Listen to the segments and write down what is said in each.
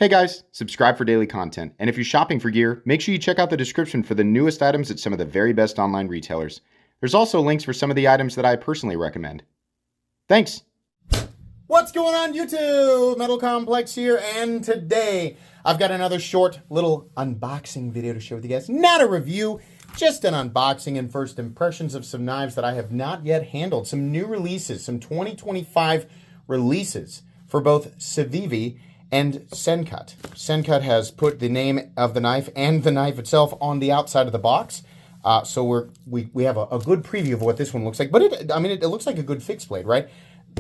Hey guys, subscribe for daily content, and if you're shopping for gear, make sure you check out the description for the newest items at some of the very best online retailers. There's also links for some of the items that I personally recommend. Thanks! What's going on YouTube? Metal Complex here, and today I've got another short little unboxing video to share with you guys. Not a review, just an unboxing and first impressions of some knives that I have not yet handled. Some new releases, some 2025 releases for both Civivi and Sencut. Sencut has put the name of the knife and the knife itself on the outside of the box. So we have a good preview of what this one looks like. But it looks like a good fixed blade, right?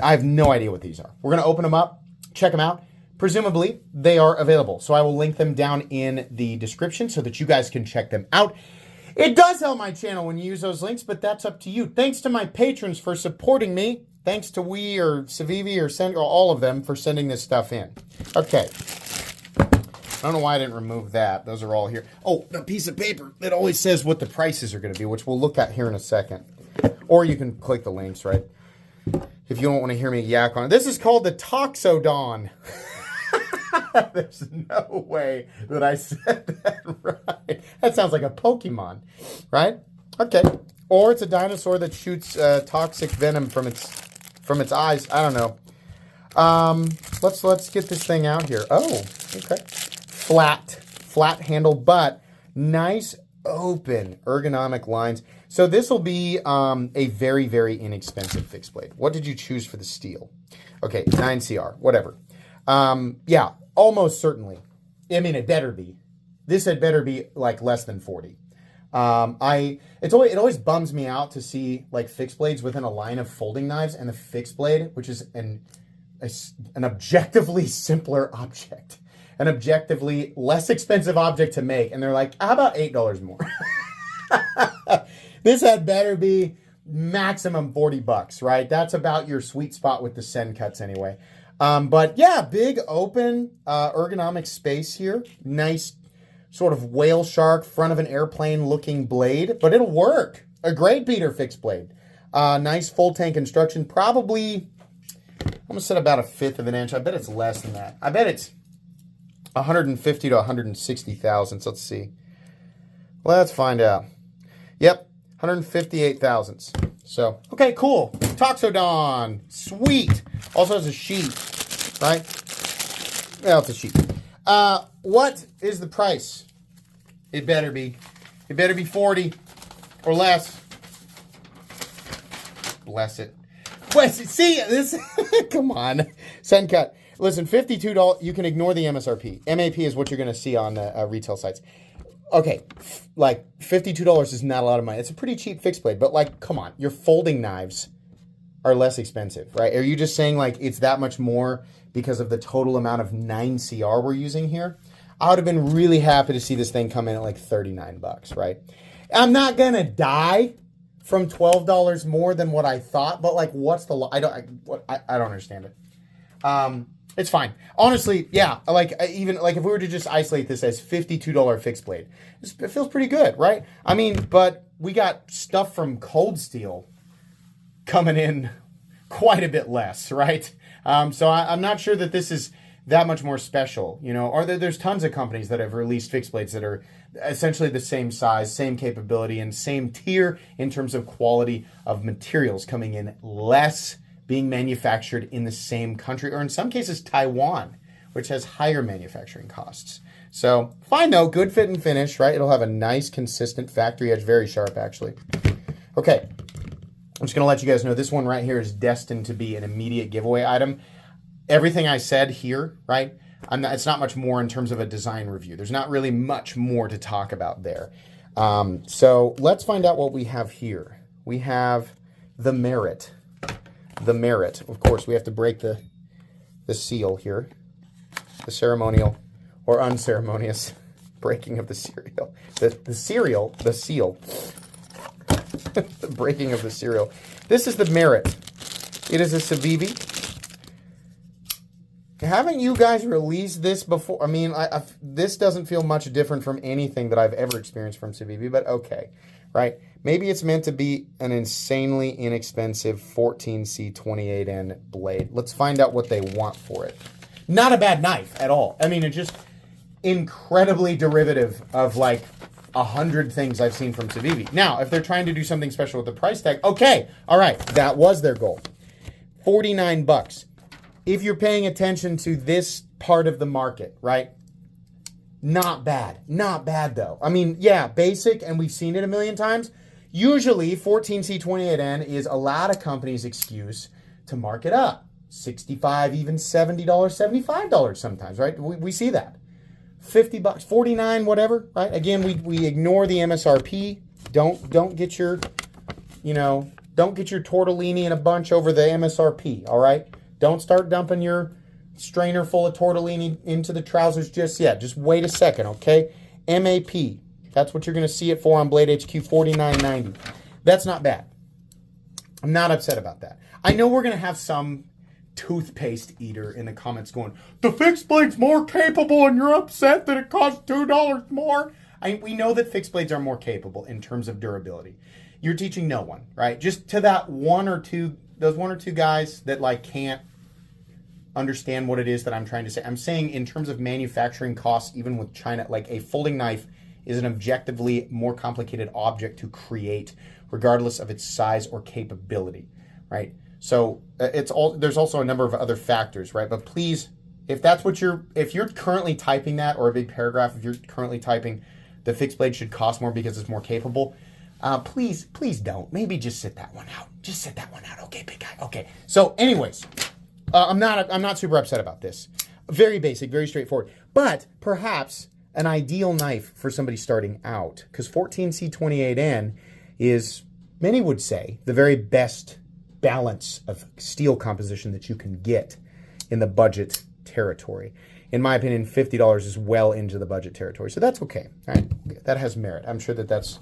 I have no idea what these are. We're going to open them up, check them out. Presumably, they are available. So I will link them down in the description so that you guys can check them out. It does help my channel when you use those links, but that's up to you. Thanks to my patrons for supporting me. Thanks to Civivi or all of them for sending this stuff in. Okay. I don't know why I didn't remove that. Those are all here. Oh, the piece of paper that always says what the prices are going to be, which we'll look at here in a second. Or you can click the links, right? If you don't want to hear me yak on it. This is called the Toxodon. There's no way that I said that right. That sounds like a Pokemon, right? Okay. Or it's a dinosaur that shoots toxic venom from its eyes. I don't know. Let's get this thing out here. Oh, okay. Flat handle, but nice open ergonomic lines. So this will be a very, very inexpensive fixed blade. What did you choose for the steel? Okay, 9CR, whatever. Yeah, almost certainly. I mean, it better be. This had better be like less than 40. It always bums me out to see like fixed blades within a line of folding knives and the fixed blade, which is an objectively simpler object, an objectively less expensive object to make, and they're like, how about $8 more? This had better be maximum 40 bucks, right? That's about your sweet spot with the Sencuts anyway. But yeah, big open ergonomic space here. Nice sort of whale shark, front of an airplane looking blade, but it'll work. A great beater fixed blade. Nice full tank construction. Probably, I'm gonna set about 1/5 of an inch. I bet it's less than that. I bet it's 150 to 160 thousandths. Let's see. Let's find out. Yep, 158 thousandths. So, okay, cool. Toxodon, sweet. Also has a sheet, right? Yeah, it's a sheet. What is the price? It better be 40 or less. Bless it. See, this, come on. Sencut. Listen, $52, you can ignore the MSRP. MAP is what you're going to see on retail sites. Okay, like $52 is not a lot of money. It's a pretty cheap fixed blade, but like, come on. Your folding knives are less expensive, right? Are you just saying like it's that much more because of the total amount of 9CR we're using here? I would have been really happy to see this thing come in at like 39 bucks, right? I'm not going to die from $12 more than what I thought, but like what's the I don't understand it. It's fine. Honestly, yeah, like even like if we were to just isolate this as $52 fixed blade, it feels pretty good, right? I mean, but we got stuff from Cold Steel coming in quite a bit less, right? So I'm not sure that this is that much more special, you know, or there's tons of companies that have released fixed blades that are essentially the same size, same capability, and same tier in terms of quality of materials coming in less, being manufactured in the same country, or in some cases Taiwan, which has higher manufacturing costs. So fine though, good fit and finish, right? It'll have a nice consistent factory edge, very sharp actually. Okay. I'm just going to let you guys know this one right here is destined to be an immediate giveaway item. Everything I said here, right, it's not much more in terms of a design review. There's not really much more to talk about there. So let's find out what we have here. We have the Merit. The Merit. Of course, we have to break the seal here. The ceremonial or unceremonious breaking of the serial. The seal. The breaking of the serial. This is the Merit. It is a Civivi. Haven't you guys released this before? I mean, this doesn't feel much different from anything that I've ever experienced from Civivi, but okay, right? Maybe it's meant to be an insanely inexpensive 14C28N blade. Let's find out what they want for it. Not a bad knife at all. I mean, it's just incredibly derivative of like 100 things I've seen from Civivi. Now, if they're trying to do something special with the price tag, okay, all right, that was their goal. $49. If you're paying attention to this part of the market, right? Not bad. Not bad, though. I mean, yeah, basic, and we've seen it a million times. Usually, 14C28N is a lot of companies' excuse to mark it up. $65, even $70, $75 sometimes, right? We see that. $50, $49, whatever, right? Again, we ignore the MSRP. Don't get your, don't get your tortellini in a bunch over the MSRP, all right? Don't start dumping your strainer full of tortellini into the trousers just yet. Just wait a second, okay? MAP, that's what you're going to see it for on Blade HQ, $49.90. That's not bad. I'm not upset about that. I know we're going to have some toothpaste eater in the comments going, the fixed blade's more capable and you're upset that it costs $2 more. We know that fixed blades are more capable in terms of durability. You're teaching no one, right? Just to those one or two guys that like can't understand what it is that I'm trying to say. I'm saying in terms of manufacturing costs, even with China, like a folding knife is an objectively more complicated object to create regardless of its size or capability, right? So there's also a number of other factors, right? But please, if you're currently typing that, or a big paragraph, if you're currently typing the fixed blade should cost more because it's more capable, please don't. Maybe just sit that one out. Just sit that one out. Okay, big guy. Okay. So anyways, I'm not super upset about this. Very basic, very straightforward. But perhaps an ideal knife for somebody starting out, because 14C28N is, many would say, the very best balance of steel composition that you can get in the budget territory. In my opinion, $50 is well into the budget territory. So that's okay. All right. That has merit. I'm sure that that's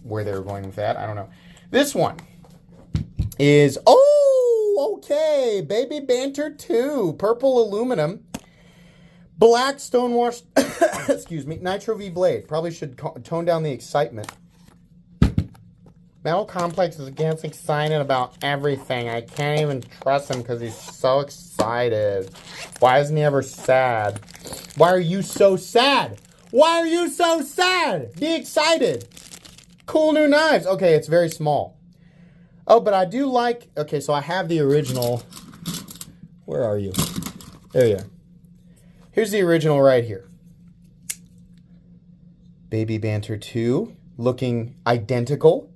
where they were going with that. I don't know. This one is, okay, Baby Banter 2, purple aluminum, black stonewashed, excuse me, Nitro V blade. Probably should tone down the excitement. Metal Complex is against excited about everything. I can't even trust him because he's so excited. Why isn't he ever sad? Why are you so sad? Why are you so sad? Be excited. Cool new knives. Okay, it's very small. Oh, but I do like... Okay, so I have the original. Where are you? There you are. Here's the original right here. Baby Banter 2. Looking identical.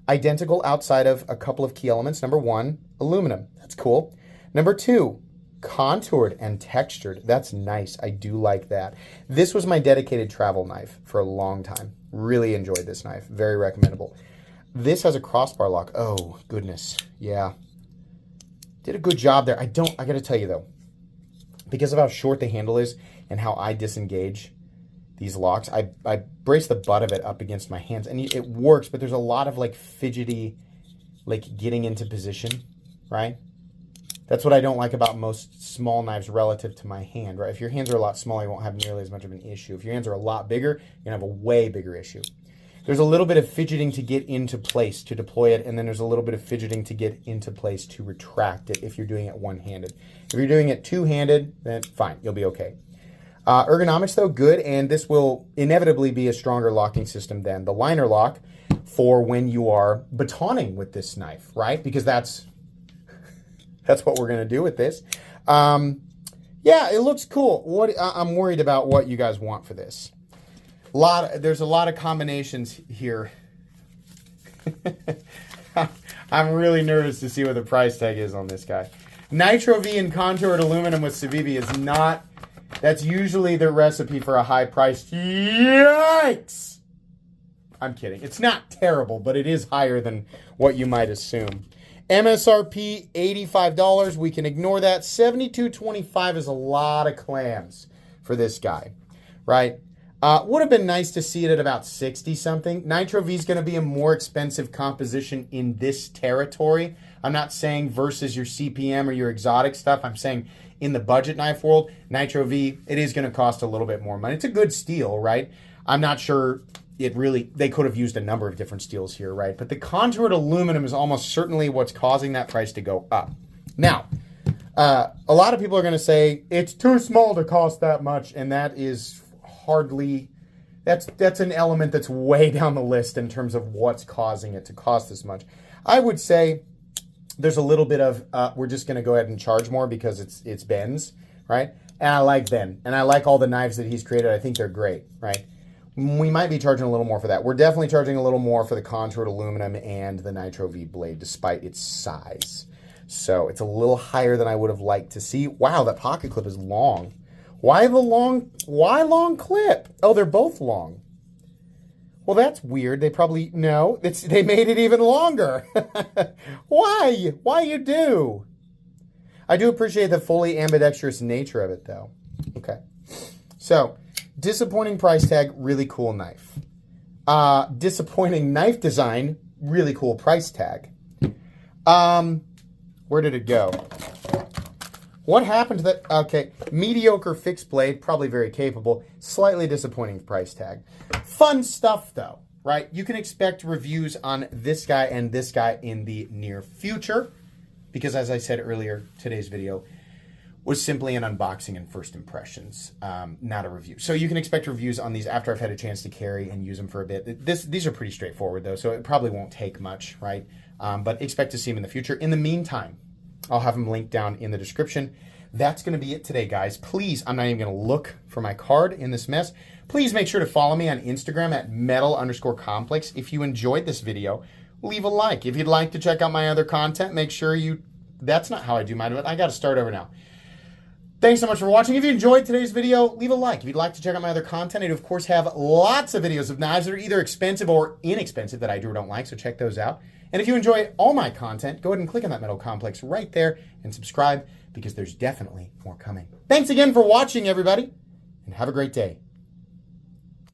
Identical outside of a couple of key elements. Number 1, aluminum. That's cool. Number 2, contoured and textured. That's nice. I do like that. This was my dedicated travel knife for a long time. Really enjoyed this knife. Very recommendable. This has a crossbar lock. Oh, goodness. Yeah. Did a good job there. I got to tell you, though, because of how short the handle is and how I disengage these locks, I brace the butt of it up against my hands, and it works, but there's a lot of, like, fidgety, like, getting into position, right? That's what I don't like about most small knives relative to my hand, right? If your hands are a lot smaller, you won't have nearly as much of an issue. If your hands are a lot bigger, you're going to have a way bigger issue. There's a little bit of fidgeting to get into place to deploy it, and then there's a little bit of fidgeting to get into place to retract it if you're doing it one-handed. If you're doing it two-handed, then fine, you'll be okay. Ergonomics, though, good, and this will inevitably be a stronger locking system than the liner lock for when you are batoning with this knife, right? Because that's what we're going to do with this. Yeah, it looks cool. I'm worried about what you guys want for this. There's a lot of combinations here. I'm really nervous to see what the price tag is on this guy. Nitro V and contoured aluminum with Civivi is not... That's usually the recipe for a high price. Yikes! I'm kidding. It's not terrible, but it is higher than what you might assume. MSRP, $85. We can ignore that. $72.25 is a lot of clams for this guy, right? Would have been nice to see it at about 60-something. Nitro V is going to be a more expensive composition in this territory. I'm not saying versus your CPM or your exotic stuff. I'm saying in the budget knife world, Nitro V, it is going to cost a little bit more money. It's a good steel, right? I'm not sure they could have used a number of different steels here, right? But the contoured aluminum is almost certainly what's causing that price to go up. Now, A lot of people are going to say it's too small to cost that much, and that is hardly. That's an element that's way down the list in terms of what's causing it to cost this much. I would say there's a little bit of we're just going to go ahead and charge more because it's Ben's, right? And I like Ben, and I like all the knives that he's created. I think they're great, right? We might be charging a little more for that. We're definitely charging a little more for the contoured aluminum and the Nitro V blade, despite its size. So it's a little higher than I would have liked to see. Wow, that pocket clip is long. Why long clip? Oh, they're both long. Well, that's weird. They probably, no, they made it even longer. Why? Why you do? I do appreciate the fully ambidextrous nature of it, though. Okay. So, disappointing price tag, really cool knife. Disappointing knife design, really cool price tag. Where did it go? What happened to that? Okay, mediocre fixed blade, probably very capable. Slightly disappointing price tag. Fun stuff, though, right? You can expect reviews on this guy and this guy in the near future. Because as I said earlier, today's video was simply an unboxing and first impressions, not a review. So you can expect reviews on these after I've had a chance to carry and use them for a bit. These are pretty straightforward, though, so it probably won't take much, right? But expect to see them in the future. In the meantime, I'll have them linked down in the description. That's going to be it today, guys. Please, I'm not even going to look for my card in this mess. Please make sure to follow me on Instagram at metal_complex. If you enjoyed this video, leave a like. If you'd like to check out my other content, make sure you... That's not how I do mine, but I got to start over now. Thanks so much for watching. If you enjoyed today's video, leave a like. If you'd like to check out my other content, I do, of course, have lots of videos of knives that are either expensive or inexpensive that I do or don't like, so check those out. And if you enjoy all my content, go ahead and click on that Metal Complex right there and subscribe because there's definitely more coming. Thanks again for watching, everybody, and have a great day.